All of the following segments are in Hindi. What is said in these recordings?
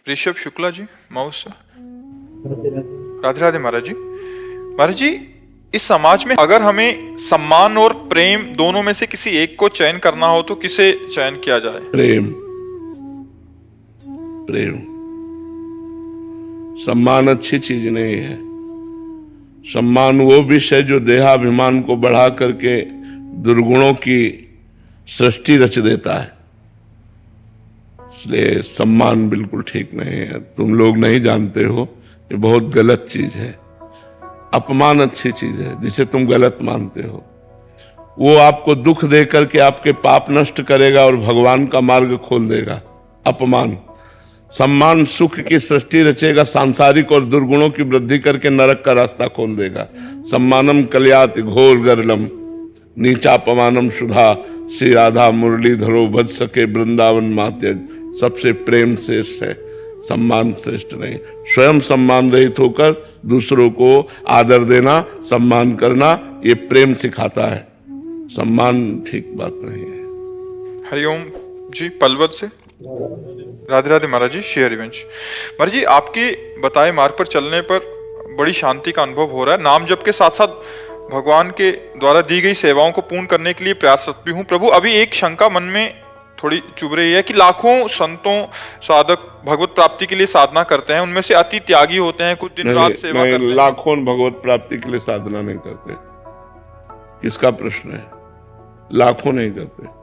ऋषभ शुक्ला जी मऊ से। राधे राधे महाराज जी। महाराज जी, इस समाज में अगर हमें सम्मान और प्रेम दोनों में से किसी एक को चयन करना हो तो किसे चयन किया जाए? प्रेम। प्रेम। सम्मान अच्छी चीज नहीं है। सम्मान वो विष है जो देहाभिमान को बढ़ा करके दुर्गुणों की सृष्टि रच देता है। इसलिए सम्मान बिल्कुल ठीक नहीं है। तुम लोग नहीं जानते हो, ये बहुत गलत चीज है। अपमान अच्छी चीज है जिसे तुम गलत मानते हो। वो आपको दुख दे करके आपके पाप नष्ट करेगा और भगवान का मार्ग खोल देगा। अपमान। सम्मान सुख की सृष्टि रचेगा, सांसारिक और दुर्गुणों की वृद्धि करके नरक का रास्ता खोल देगा। सम्मानम कल्याति घोर गरलम नीचापमानम सुधा श्री राधा मुरलीधरो भज सके वृंदावन माते। सबसे प्रेम श्रेष्ठ है, सम्मान श्रेष्ठ नहीं। स्वयं सम्मान रहित होकर दूसरों को आदर देना, सम्मान करना, ये प्रेम सिखाता है। सम्मान ठीक बात नहीं है। हरिओम जी, पलवल से। राधे राधे महाराज जी। श्री हरिवंश महाराज जी, आपके बताए मार्ग पर चलने पर बड़ी शांति का अनुभव हो रहा है। नाम जप के साथ साथ भगवान के द्वारा दी गई सेवाओं को पूर्ण करने के लिए प्रयासरत भी हूँ। प्रभु, अभी एक शंका मन में थोड़ी चुभ रही है कि लाखों संतों साधक भगवत प्राप्ति के लिए साधना करते हैं, उनमें से अति त्यागी होते हैं, कुछ दिन रात सेवा करते हैं। लाखों भगवत प्राप्ति के लिए साधना नहीं करते। किसका प्रश्न है? लाखों नहीं करते।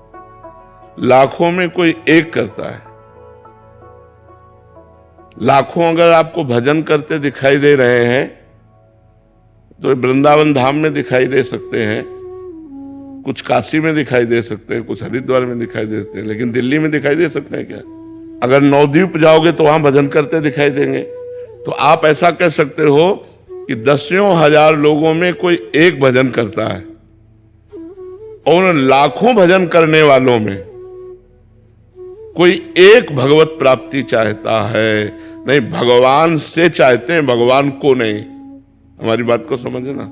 लाखों में कोई एक करता है। लाखों अगर आपको भजन करते दिखाई दे रहे हैं तो वृंदावन धाम में दिखाई दे सकते हैं, कुछ काशी में दिखाई दे सकते हैं, कुछ हरिद्वार में दिखाई देते हैं, लेकिन दिल्ली में दिखाई दे सकते हैं क्या? अगर नवद्वीप जाओगे तो वहां भजन करते दिखाई देंगे। तो आप ऐसा कह सकते हो कि दसियों हजार लोगों में कोई एक भजन करता है और लाखों भजन करने वालों में कोई एक भगवत प्राप्ति चाहता है। नहीं, भगवान से चाहते हैं, भगवान को नहीं। हमारी बात को समझना।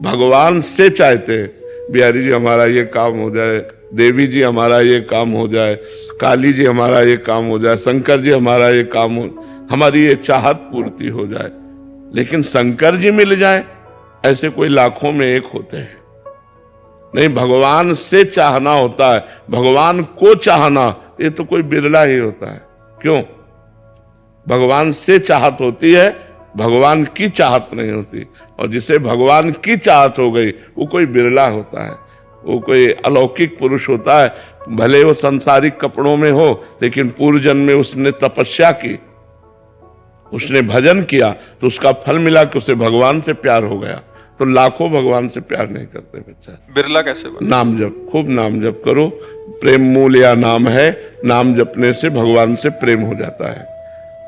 भगवान से चाहते हैं, बिहारी जी हमारा ये काम हो जाए, देवी जी हमारा ये काम हो जाए, काली जी हमारा ये काम हो जाए, शंकर जी हमारा ये काम हो, हमारी ये चाहत पूर्ति हो जाए। लेकिन शंकर जी मिल जाए ऐसे कोई लाखों में एक होते हैं। नहीं, भगवान से चाहना होता है, भगवान को चाहना ये तो कोई बिरला ही होता है। क्यों? भगवान से चाहत होती है, भगवान की चाहत नहीं होती। और जिसे भगवान की चाहत हो गई वो कोई बिरला होता है, वो कोई अलौकिक पुरुष होता है। भले वो संसारिक कपड़ों में हो, लेकिन पूर्व जन्म में उसने तपस्या की, उसने भजन किया, तो उसका फल मिला कि उसे भगवान से प्यार हो गया। तो लाखों भगवान से प्यार नहीं करते बच्चा। बिरला कैसे बने? नाम जप, खूब नाम जप करो। प्रेम मूल या नाम है। नाम जपने से भगवान से प्रेम हो जाता है,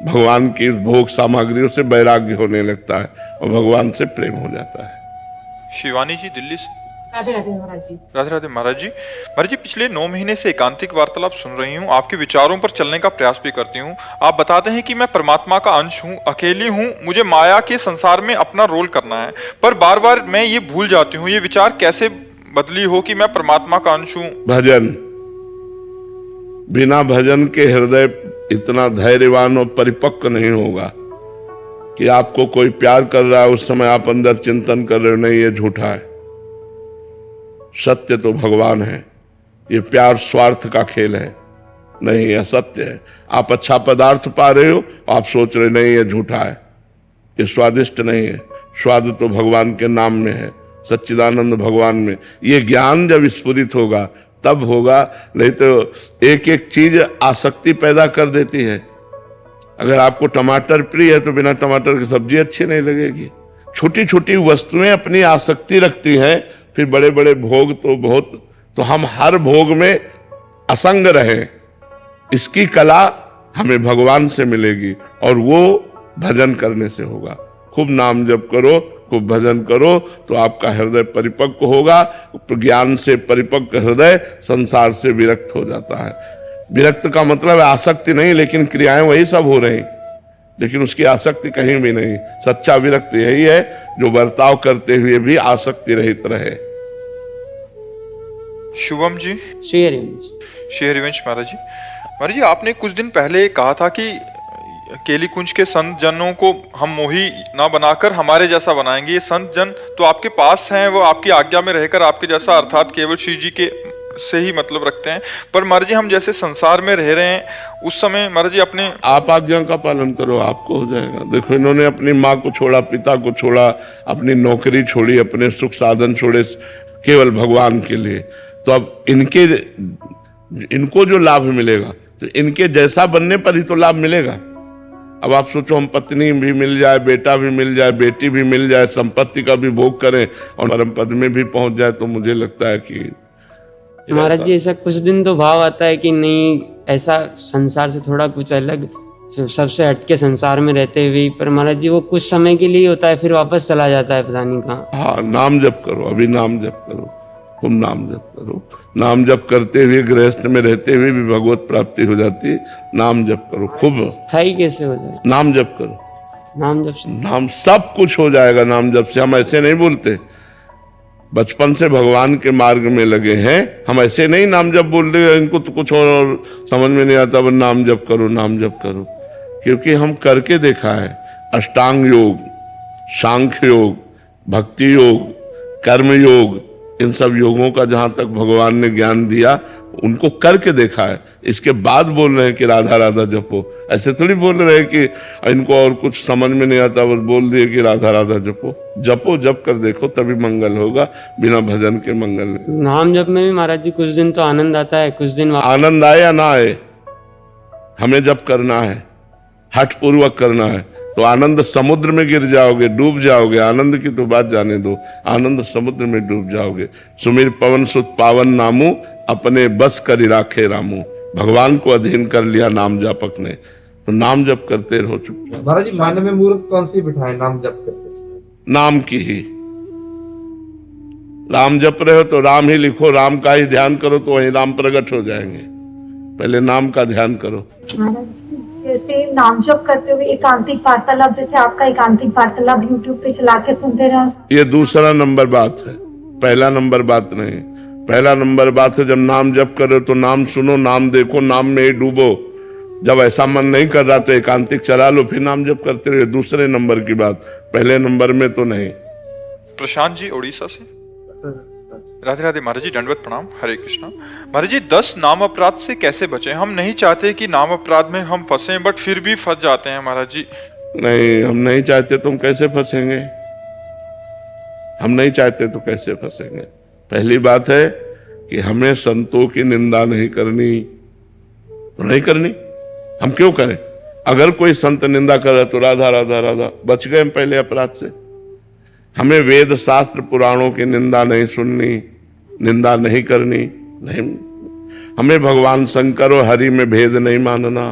भगवान की भोग सामग्रियों से वैराग्य होने लगता है और भगवान से प्रेम हो जाता है। शिवानी जी दिल्ली से। राधे राधे महाराज जी। राधे राधे महाराज जी। महाराज जी, पिछले 9 महीने से एकांतिक वार्तालाप सुन रही हूँ, आपके विचारों पर चलने का प्रयास भी करती हूँ। आप बताते हैं कि मैं परमात्मा का अंश हूँ, अकेली हूँ, मुझे माया के संसार में अपना रोल करना है, पर बार बार मैं ये भूल जाती हूँ। ये विचार कैसे बदली हो कि मैं परमात्मा का अंश हूँ? भजन। बिना भजन के हृदय इतना धैर्यवान और परिपक्व नहीं होगा कि आपको कोई प्यार कर रहा है, उस समय आप अंदर चिंतन कर रहे हो नहीं ये झूठा है, सत्य तो भगवान है, ये प्यार स्वार्थ का खेल है, नहीं यह सत्य है। आप अच्छा पदार्थ पा रहे हो, आप सोच रहे नहीं ये झूठा है, ये स्वादिष्ट नहीं है। स्वाद तो भगवान के नाम में है, सच्चिदानंद भगवान में। ये ज्ञान जब स्फुरित होगा तब होगा, नहीं तो एक एक चीज आसक्ति पैदा कर देती है। अगर आपको टमाटर प्रिय है तो बिना टमाटर की सब्जी अच्छी नहीं लगेगी। छोटी छोटी वस्तुएं अपनी आसक्ति रखती हैं, फिर बड़े बड़े भोग तो बहुत। तो हम हर भोग में असंग रहें, इसकी कला हमें भगवान से मिलेगी और वो भजन करने से होगा। खूब नाम जप करो, खूब भजन करो, तो आपका हृदय परिपक्व होगा। ज्ञान से परिपक्व हृदय संसार से विरक्त हो जाता है। विरक्त का मतलब है आसक्ति नहीं, लेकिन क्रियाएं वही सब हो रही, लेकिन उसकी आसक्ति कहीं भी नहीं। सच्चा विरक्त यही है जो बर्ताव करते हुए भी आसक्ति रहित रहे। शुभम जी। श्री हरिवंश। श्री हरिवंश महाराज जी। महाराज जी, आपने कुछ दिन पहले कहा था कि केली कुंज के संत जनों को हम मोही ना बनाकर हमारे जैसा बनाएंगे। ये संत जन तो आपके पास हैं, वो आपकी आज्ञा में रहकर आपके जैसा अर्थात केवल श्री जी के से ही मतलब रखते हैं। पर महाराज जी हम जैसे संसार में रह रहे हैं उस समय महाराज जी अपने आप आज्ञा का पालन करो, आपको हो जाएगा। देखो इन्होंने अपनी माँ को छोड़ा, पिता को छोड़ा, अपनी नौकरी छोड़ी, अपने सुख साधन छोड़े केवल भगवान के लिए। तो अब इनको जो लाभ मिलेगा तो इनके जैसा बनने पर ही तो लाभ मिलेगा। अब आप सोचो हम पत्नी भी मिल जाए, बेटा भी मिल जाए, बेटी भी मिल जाए, संपत्ति का भी भोग करें और परम पद में भी पहुंच जाए, तो मुझे लगता है कि महाराज जी ऐसा कुछ दिन तो भाव आता है कि नहीं, ऐसा संसार से थोड़ा कुछ अलग, सबसे हटके संसार में रहते हुए। पर महाराज जी वो कुछ समय के लिए होता है, फिर वापस चला जाता है, पता नहीं कहाँ। हाँ, नाम जप करो, अभी नाम जप करो, खूब नाम जप करो। नाम जप करते हुए गृहस्थ में रहते हुए भी भगवत प्राप्ति हो जाती है। नाम जप करो खूब। स्थायी कैसे हो जाए? नाम जप करो, नाम जप से नाम सब कुछ हो जाएगा। नाम जप से हम ऐसे नहीं बोलते, बचपन से भगवान के मार्ग में लगे हैं, हम ऐसे नहीं नाम जप बोल रहे। इनको तो कुछ और समझ में नहीं आता, बस नाम जप करो, नाम जप करो। क्योंकि हम करके देखा है, अष्टांग योग, सांख्य योग, भक्ति योग, कर्म योग, इन सब योगों का जहां तक भगवान ने ज्ञान दिया उनको करके देखा है। इसके बाद बोल रहे हैं कि राधा राधा जपो। ऐसे थोड़ी बोल रहे हैं कि इनको और कुछ समझ में नहीं आता, बस बोल दिए कि राधा राधा जपो। जपो, जप कर देखो, तभी मंगल होगा, बिना भजन के मंगल नहीं। नाम जप में भी महाराज जी कुछ दिन तो आनंद आता है, कुछ दिन आनंद आए या ना आए, हमें जप करना है, हठ पूर्वक करना है। तो आनंद समुद्र में गिर जाओगे, डूब जाओगे। आनंद की तो बात जाने दो, आनंद समुद्र में डूब जाओगे। सुमिर पवन सुत पावन नामू, अपने बस करी राखे रामू। भगवान को अधीन कर लिया नाम जापक ने, तो नाम जप करते रहो चुपचाप। महाराज जी मन में मूर्त कौन सी बिठाए नाम जप करते? नाम की ही। राम जप रहे हो तो राम ही लिखो, राम का ही ध्यान करो, तो वही राम प्रकट हो जाएंगे। पहले नाम का ध्यान करो। महाराज जी जैसे नाम जप करते हुए एकांतिक वार्तालाप, जैसे आपका एकांतिक वार्तालाप यूट्यूब पे चला के सुनते रहो, ये दूसरा नंबर बात है, पहला नंबर बात नहीं। पहला नंबर बात है जब नाम जप करो तो नाम सुनो, नाम देखो, नाम में ही डूबो। जब ऐसा मन नहीं कर रहा तो एकांतिक चला लो, फिर नाम जप करते रहो। दूसरे नंबर की बात, पहले नंबर में तो नहीं। प्रशांत जी उड़ीसा से। राधे राधे महाराज जी, दंडवत प्रणाम, हरे कृष्णा। महाराज जी 10 नाम अपराध से कैसे बचें? हम नहीं चाहते कि नाम अपराध में हम फंसे, बट फिर भी फंस जाते हैं महाराज जी। नहीं, हम नहीं चाहते तो हम कैसे फंसेंगे? हम नहीं चाहते तो कैसे फंसेंगे? पहली बात है कि हमें संतों की निंदा नहीं करनी, तो नहीं करनी। हम क्यों करें? अगर कोई संत निंदा कर रहा तो राधा राधा राधा, बच गए हम पहले अपराध से। हमें वेद शास्त्र पुराणों की निंदा नहीं सुननी, निंदा नहीं करनी, नहीं। हमें भगवान शंकर और हरि में भेद नहीं मानना।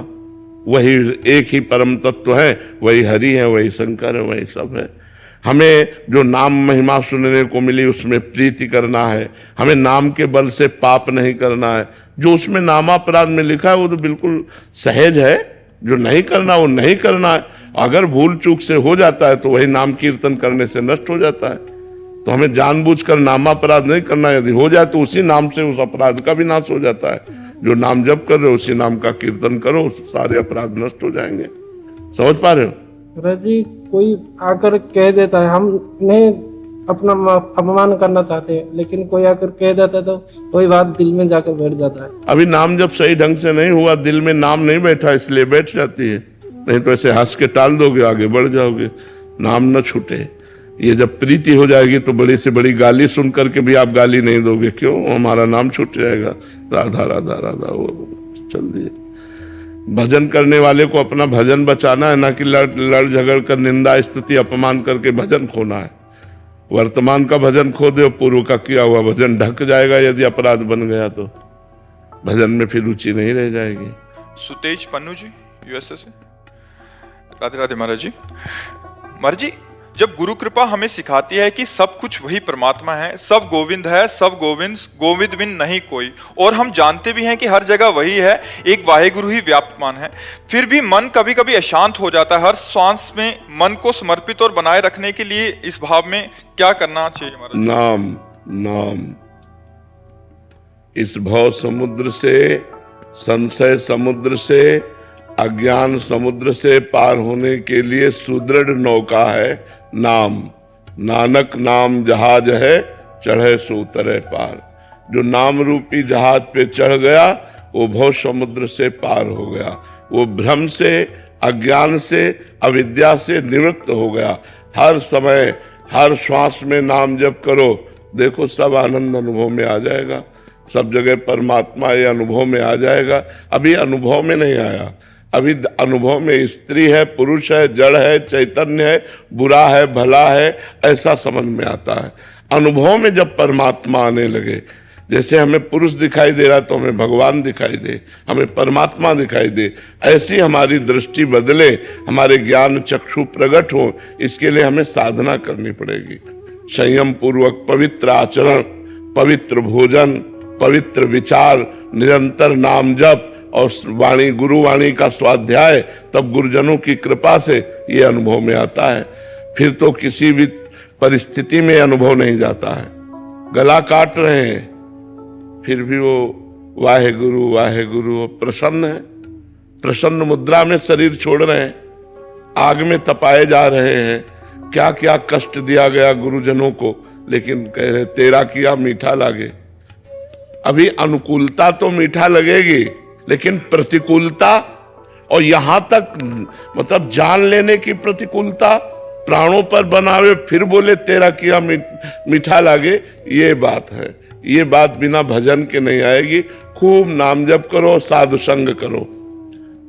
वही एक ही परम तत्व है, वही हरि है, वही शंकर है, वही सब है। हमें जो नाम महिमा सुनने को मिली उसमें प्रीति करना है। हमें नाम के बल से पाप नहीं करना है। जो उसमें नामापराध में लिखा है वो तो बिल्कुल सहज है, जो नहीं करना वो नहीं करना है। अगर भूल चूक से हो जाता है तो वही नाम कीर्तन करने से नष्ट हो जाता है। तो हमें जानबूझकर नामापराध नहीं करना। यदि हो जाए तो उसी नाम से उस अपराध का भी नाश हो जाता है। जो नाम जप कर रहे हो उसी नाम का कीर्तन करो, सारे अपराध नष्ट हो जाएंगे। समझ पा रहे हो? महाराज जी कोई आकर कह देता है, हम नहीं अपना अपमान करना चाहते हैं, लेकिन कोई आकर कह देता है तो कोई बात दिल में जाकर बैठ जाता है। अभी नाम जब सही ढंग से नहीं हुआ, दिल में नाम नहीं बैठा, इसलिए बैठ जाती है। नहीं तो ऐसे हंस के टाल दोगे, आगे बढ़ जाओगे, नाम न छूटे। ये जब प्रीति हो जाएगी तो बड़ी से बड़ी गाली सुन करके भी आप गाली नहीं दोगे। क्यों? हमारा नाम छूट जाएगा। राधा राधा राधा, वो चल दिए। भजन करने वाले को अपना भजन बचाना है, ना कि लड़ झगड़ कर निंदा स्तुति अपमान करके भजन खोना है। वर्तमान का भजन खो दो, पूर्व का किया हुआ भजन ढक जाएगा। यदि अपराध बन गया तो भजन में फिर रुचि नहीं रह जाएगी। सुतेज पन्नू जी यूएसए से। राधे राधे महाराज जी। महाराज जी जब गुरु कृपा हमें सिखाती है कि सब कुछ वही परमात्मा है, सब गोविंद है, सब गोविंद, गोविंद बिन नहीं कोई, और हम जानते भी हैं कि हर जगह वही है, एक वाहेगुरु ही व्याप्तमान है, फिर भी मन कभी कभी अशांत हो जाता है। हर सांस में मन को समर्पित और बनाए रखने के लिए इस भाव में क्या करना चाहिए महाराज? नाम नाम। इस भव समुद्र से, संशय समुद्र से, अज्ञान समुद्र से पार होने के लिए सुदृढ़ नौका है नाम। नानक नाम जहाज है, चढ़े सो उतरे पार। जो नाम रूपी जहाज पे चढ़ गया वो भव समुद्र से पार हो गया, वो भ्रम से, अज्ञान से, अविद्या से निवृत्त हो गया। हर समय हर श्वास में नाम जप करो, देखो सब आनंद अनुभव में आ जाएगा, सब जगह परमात्मा ये अनुभव में आ जाएगा। अभी अनुभव में नहीं आया, अभी अनुभव में स्त्री है, पुरुष है, जड़ है, चैतन्य है, बुरा है, भला है, ऐसा समझ में आता है। अनुभव में जब परमात्मा आने लगे, जैसे हमें पुरुष दिखाई दे रहा तो हमें भगवान दिखाई दे, हमें परमात्मा दिखाई दे, ऐसी हमारी दृष्टि बदले, हमारे ज्ञान चक्षु प्रकट हो, इसके लिए हमें साधना करनी पड़ेगी। संयम पूर्वक पवित्र आचरण, पवित्र भोजन, पवित्र विचार, निरंतर नाम जप और वाणी, गुरु वाणी का स्वाध्याय, तब गुरुजनों की कृपा से ये अनुभव में आता है। फिर तो किसी भी परिस्थिति में अनुभव नहीं जाता है। गला काट रहे हैं फिर भी वो वाहे गुरु प्रसन्न है, प्रसन्न मुद्रा में शरीर छोड़ रहे हैं, आग में तपाए जा रहे हैं। क्या क्या कष्ट दिया गया गुरुजनों को, लेकिन कह रहे तेरा किया मीठा लागे। अभी अनुकूलता तो मीठा लगेगी, लेकिन प्रतिकूलता और यहां तक मतलब जान लेने की प्रतिकूलता, प्राणों पर बनावे फिर बोले तेरा किया मीठा लागे, ये बात है। ये बात बिना भजन के नहीं आएगी। खूब नाम जप करो, साधु संग करो,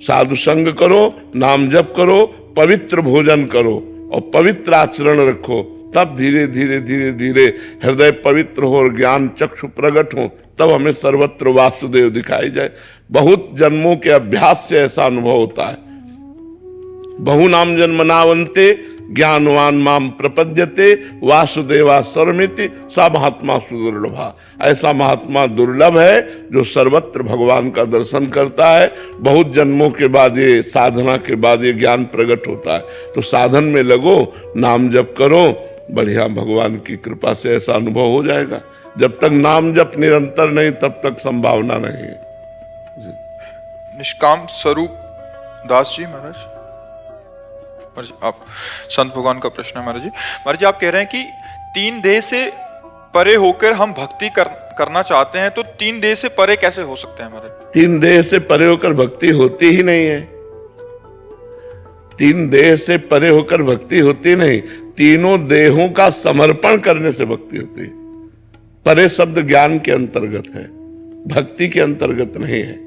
साधु संग करो, नाम जप करो, पवित्र भोजन करो और पवित्र आचरण रखो, तब धीरे धीरे धीरे धीरे हृदय पवित्र हो और ज्ञान चक्षु प्रकट हो, तब हमें सर्वत्र वासुदेव दिखाई जाए। बहुत जन्मों के अभ्यास से ऐसा अनुभव होता है। बहु नाम जन्मनावंते ज्ञानवान माम प्रपद्यते वासुदेवा सर्वमिति सा महात्मा सुदुर्लभा। ऐसा महात्मा दुर्लभ है जो सर्वत्र भगवान का दर्शन करता है। बहुत जन्मों के बाद ये साधना के बाद ये ज्ञान प्रकट होता है। तो साधन में लगो, नाम जप करो, बढ़िया भगवान की कृपा से ऐसा अनुभव हो जाएगा। जब तक नाम जप निरंतर नहीं तब तक संभावना नहीं है। निष्काम स्वरूप दास जी महाराज, आप संत भगवान का प्रश्न है महाराज जी। महाराज जी आप कह रहे हैं कि तीन देह से परे होकर हम भक्ति करना चाहते हैं, तो तीन देह से परे कैसे हो सकते हैं महाराज? तीन देह से परे होकर भक्ति होती ही नहीं है। तीन देह से परे होकर भक्ति होती नहीं, तीनों देहों का समर्पण करने से भक्ति होती है। परे शब्द ज्ञान के अंतर्गत है, भक्ति के अंतर्गत नहीं है।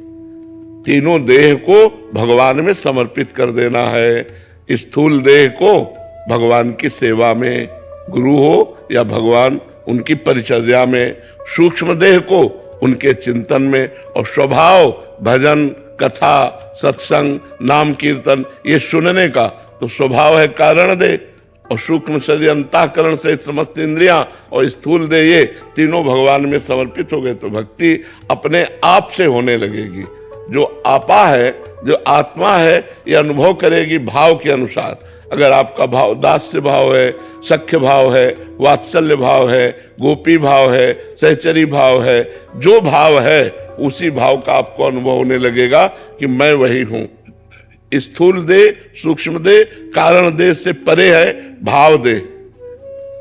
तीनों देह को भगवान में समर्पित कर देना है। स्थूल देह को भगवान की सेवा में, गुरु हो या भगवान उनकी परिचर्या में, सूक्ष्म देह को उनके चिंतन में, और स्वभाव भजन, कथा, सत्संग, नाम कीर्तन ये सुनने का तो स्वभाव है कारण देह, और सूक्ष्म शरीर अंतःकरण से समस्त इंद्रियां और स्थूल देह ये तीनों भगवान में समर्पित हो गए तो भक्ति अपने आप से होने लगेगी। जो आपा है, जो आत्मा है, ये अनुभव करेगी भाव के अनुसार। अगर आपका भाव दास्य भाव है, सख्य भाव है, वात्सल्य भाव है, गोपी भाव है, सहचरी भाव है, जो भाव है उसी भाव का आपको अनुभव होने लगेगा कि मैं वही हूं। स्थूल देह, सूक्ष्म देह, कारण देह से परे है भाव देह,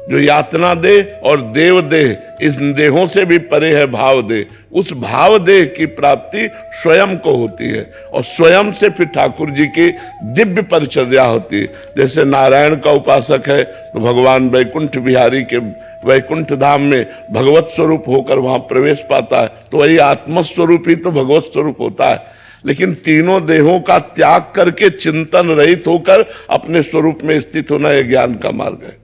जो यातना देह और देव देह, इस देहों से भी परे है भाव देह। उस भाव देह की प्राप्ति स्वयं को होती है, और स्वयं से फिर ठाकुर जी की दिव्य परिचर्या होती है। जैसे नारायण का उपासक है तो भगवान वैकुंठ बिहारी के वैकुंठ धाम में भगवत स्वरूप होकर वहां प्रवेश पाता है, तो वही आत्मस्वरूप ही तो भगवत स्वरूप होता है। लेकिन तीनों देहों का त्याग करके चिंतन रहित होकर अपने स्वरूप में स्थित होना यह ज्ञान का मार्ग है।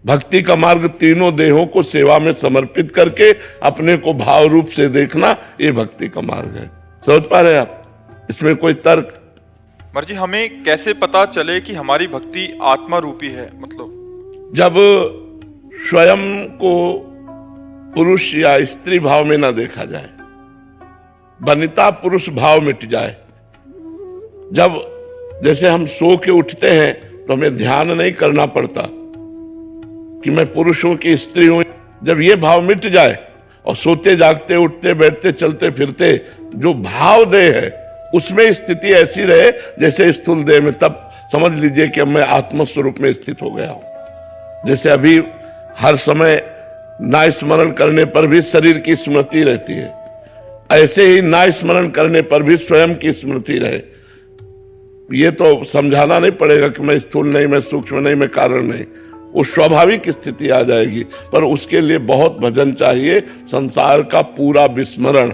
भक्ति का मार्ग तीनों देहों को सेवा में समर्पित करके अपने को भाव रूप से देखना, ये भक्ति का मार्ग है। समझ पा रहे हैं आप? इसमें कोई तर्क? महाराज जी हमें कैसे पता चले कि हमारी भक्ति आत्मा रूपी है? मतलब जब स्वयं को पुरुष या स्त्री भाव में ना देखा जाए, वनिता पुरुष भाव मिट जाए। जब जैसे हम सो के उठते हैं तो हमें ध्यान नहीं करना पड़ता कि मैं पुरुष हूं कि स्त्री हूं। जब ये भाव मिट जाए और सोते जागते उठते बैठते चलते फिरते जो भाव देह है उसमें स्थिति ऐसी रहे जैसे स्थूल देह में, तब समझ लीजिए कि मैं आत्म स्वरूप में स्थित हो गया हूं। जैसे अभी हर समय ना स्मरण करने पर भी शरीर की स्मृति रहती है, ऐसे ही ना स्मरण करने पर भी स्वयं की स्मृति रहे। ये तो समझाना नहीं पड़ेगा कि मैं स्थूल नहीं, मैं सूक्ष्म नहीं, मैं कारण नहीं, वो स्वाभाविक स्थिति आ जाएगी। पर उसके लिए बहुत भजन चाहिए, संसार का पूरा विस्मरण।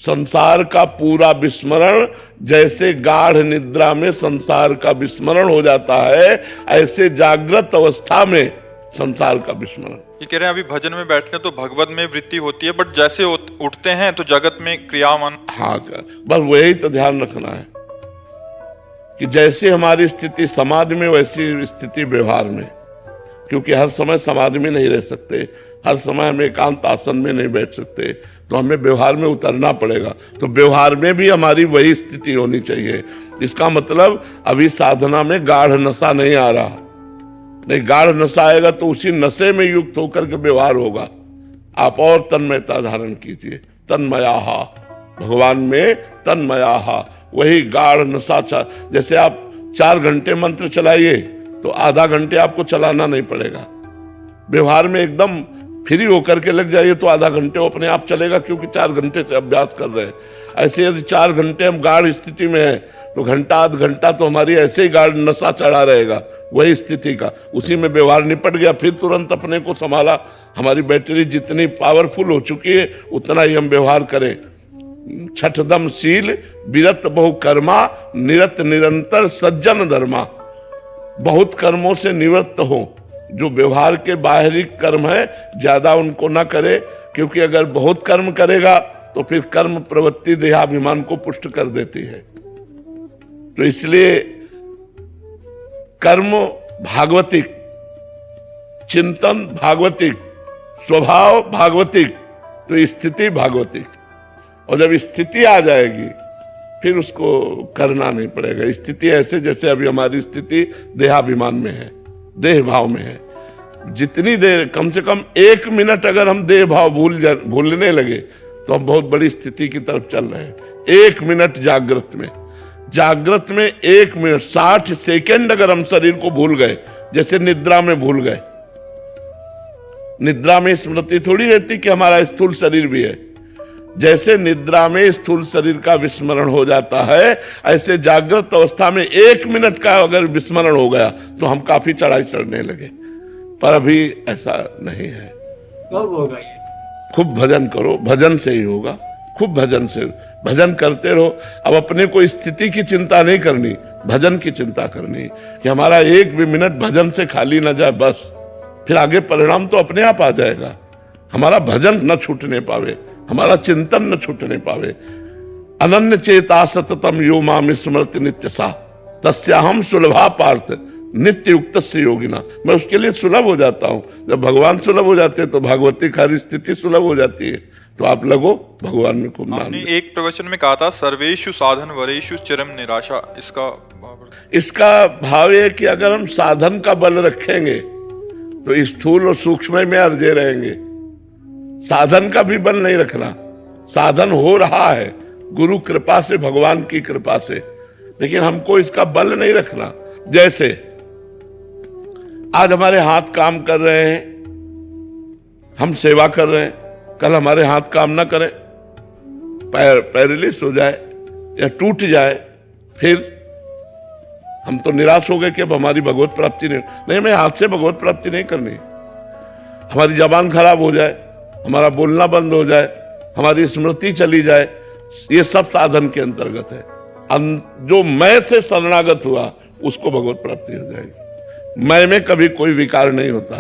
संसार का पूरा विस्मरण, जैसे गाढ़ निद्रा में संसार का विस्मरण हो जाता है, ऐसे जागृत अवस्था में संसार का विस्मरण। ये कह रहे हैं अभी भजन में बैठते हैं तो भगवत में वृत्ति होती है, बट जैसे उठते हैं तो जगत में क्रियामान। हाँ, बस वही तो ध्यान रखना है कि जैसे हमारी स्थिति समाधि में, वैसी स्थिति व्यवहार में। क्योंकि हर समय समाधि में नहीं रह सकते, हर समय हम एकांत आसन में नहीं बैठ सकते, तो हमें व्यवहार में उतरना पड़ेगा। तो व्यवहार में भी हमारी वही स्थिति होनी चाहिए। इसका मतलब अभी साधना में गाढ़ नशा नहीं आ रहा, नहीं, गाढ़ नशा आएगा तो उसी नशे में युक्त होकर के व्यवहार होगा। आप और तन्मयता धारण कीजिए, तन्मयाहा, भगवान में तन्मयाहा, वही गाढ़ नशा। जैसे आप 4 घंटे मंत्र चलाइए तो आधा घंटे आपको चलाना नहीं पड़ेगा। व्यवहार में एकदम फ्री होकर के लग जाइए तो आधा घंटे अपने आप चलेगा, क्योंकि 4 घंटे से अभ्यास कर रहे हैं। ऐसे यदि 4 घंटे हम गाढ़ स्थिति में हैं तो घंटा आध घंटा तो हमारी ऐसे ही गाढ़ नशा चढ़ा रहेगा वही स्थिति का। उसी में व्यवहार निपट गया, फिर तुरंत अपने को संभाला। हमारी बैटरी जितनी पावरफुल हो चुकी है उतना ही हम व्यवहार करें। छठदम शील विरत बहु कर्मा, निरत निरंतर सज्जन धर्मा। बहुत कर्मों से निवृत्त हो, जो व्यवहार के बाहरी कर्म है ज्यादा उनको ना करे, क्योंकि अगर बहुत कर्म करेगा तो फिर कर्म प्रवृत्ति देहाभिमान को पुष्ट कर देती है। तो इसलिए कर्म भागवतिक, चिंतन भागवतिक, स्वभाव भागवतिक, तो स्थिति भागवतिक। और जब स्थिति आ जाएगी फिर उसको करना नहीं पड़ेगा। स्थिति ऐसे जैसे अभी हमारी स्थिति देहाभिमान में है, देह भाव में है। जितनी देर, कम से कम 1 मिनट अगर हम देह भाव भूलने लगे तो हम बहुत बड़ी स्थिति की तरफ चल रहे हैं। 1 मिनट जागृत में 1 मिनट 60 सेकेंड अगर हम शरीर को भूल गए, जैसे निद्रा में भूल गए। निद्रा में स्मृति थोड़ी रहती कि हमारा स्थूल शरीर भी है। जैसे निद्रा में स्थूल शरीर का विस्मरण हो जाता है, ऐसे जागृत अवस्था में 1 मिनट का अगर विस्मरण हो गया तो हम काफी चढ़ाई चढ़ने लगे। पर अभी ऐसा नहीं है। कब होगा ये? खूब भजन करो, भजन से ही होगा। खूब भजन से भजन करते रहो। अब अपने को स्थिति की चिंता नहीं करनी, भजन की चिंता करनी कि हमारा 1 भी मिनट भजन से खाली ना जाए, बस। फिर आगे परिणाम तो अपने आप आ जाएगा। हमारा भजन न छूटने पावे, हमारा चिंतन न छूटने पावे। अनन्य चेता सततम यो माम स्मृति नित्य सा तस्याहम सुलभा पार्थ नित्य युक्त से योगिना। मैं उसके लिए सुलभ हो जाता हूं। जब भगवान सुलभ हो जाते हैं तो भागवती हर स्थिति सुलभ हो जाती है। तो आप लगो भगवान में खूब नाम। आपने एक प्रवचन में कहा था सर्वेषु साधन वरेषु चिरम निराशा, इसका भाव है कि अगर हम साधन का बल रखेंगे तो स्थूल और सूक्ष्म में अर्जे रहेंगे। साधन का भी बल नहीं रखना। साधन हो रहा है गुरु कृपा से, भगवान की कृपा से, लेकिन हमको इसका बल नहीं रखना। जैसे आज हमारे हाथ काम कर रहे हैं, हम सेवा कर रहे हैं, कल हमारे हाथ काम ना करें, पैरालिसिस हो जाए या टूट जाए, फिर हम तो निराश हो गए कि अब हमारी भगवत प्राप्ति नहीं। हमें हाथ से भगवत प्राप्ति नहीं करनी। हमारी जबान खराब हो जाए, हमारा बोलना बंद हो जाए, हमारी स्मृति चली जाए, ये सब साधन के अंतर्गत है। जो मैं से शरणागत हुआ उसको भगवत प्राप्ति हो जाएगी। मैं में कभी कोई विकार नहीं होता।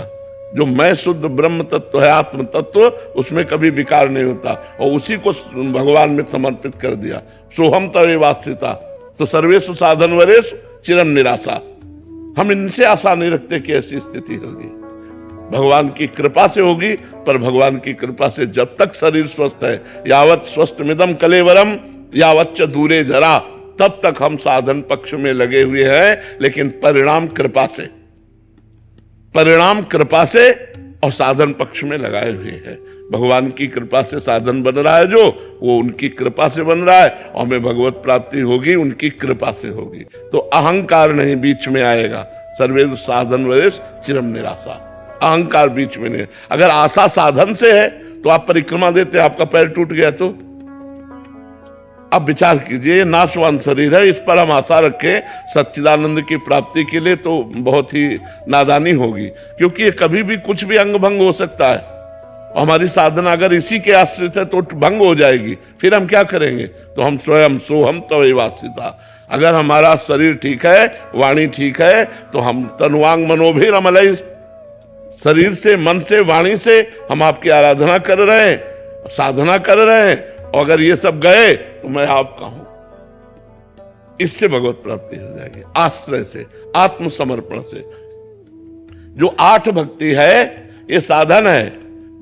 जो मैं शुद्ध ब्रह्म तत्व है, आत्म तत्व, उसमें कभी विकार नहीं होता, और उसी को भगवान में समर्पित कर दिया। सोहम तवे वास्थिता तो सर्वेषु साधन वरेषु चिरम निराशा। हम इनसे आशा नहीं रखते कि ऐसी स्थिति होगी। भगवान की कृपा से होगी, पर भगवान की कृपा से जब तक शरीर स्वस्थ है, यावत स्वस्थमिदम कलेवरम यावच्च दूरे जरा, तब तक हम साधन पक्ष में लगे हुए हैं। लेकिन परिणाम कृपा से, परिणाम कृपा से और साधन पक्ष में लगाए हुए हैं। भगवान की कृपा से साधन बन रहा है, जो वो उनकी कृपा से बन रहा है, और हमें भगवत प्राप्ति होगी उनकी कृपा से होगी। तो अहंकार नहीं बीच में आएगा। सर्वे साधन वरेश चिरम निराशा, अहंकार बीच में नहीं। अगर आशा साधन से है तो आप परिक्रमा देते, आपका पैर टूट गया तो अब विचार कीजिए, ये नाशवान शरीर है, इस पर हम आशा रखें सच्चिदानंद की प्राप्ति के लिए, तो बहुत ही नादानी होगी, क्योंकि ये कभी भी कुछ भी अंग भंग हो सकता है। और हमारी साधना अगर इसी के आश्रित है तो भंग हो जाएगी, फिर हम क्या करेंगे? तो हम स्वयं सोहम तवैवास्थिता। अगर हमारा शरीर ठीक है, वाणी ठीक है, तो हम तनुवांग मनोभिर अमलय, शरीर से, मन से, वाणी से हम आपकी आराधना कर रहे हैं, साधना कर रहे हैं, और अगर ये सब गए तो मैं आपका हूं। इससे भगवत प्राप्ति हो जाएगी, आश्रय से, आत्मसमर्पण से। जो 8 भक्ति है ये साधन है,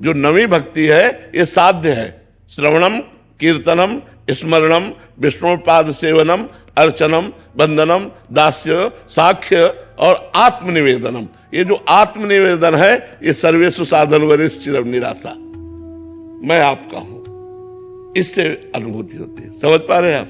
जो 9वीं भक्ति है ये साध्य है। श्रवणम, कीर्तनम, स्मरणम, विष्णुपाद सेवनम, अर्चनम, वंदनम, दास्य, साख्य और आत्मनिवेदनम। ये जो आत्मनिवेदन है ये सर्वेषु साधन वरिष्ठ चिरम निराशा, मैं आपका हूं, इससे अनुभूति होती है। समझ पा रहे हैं आप?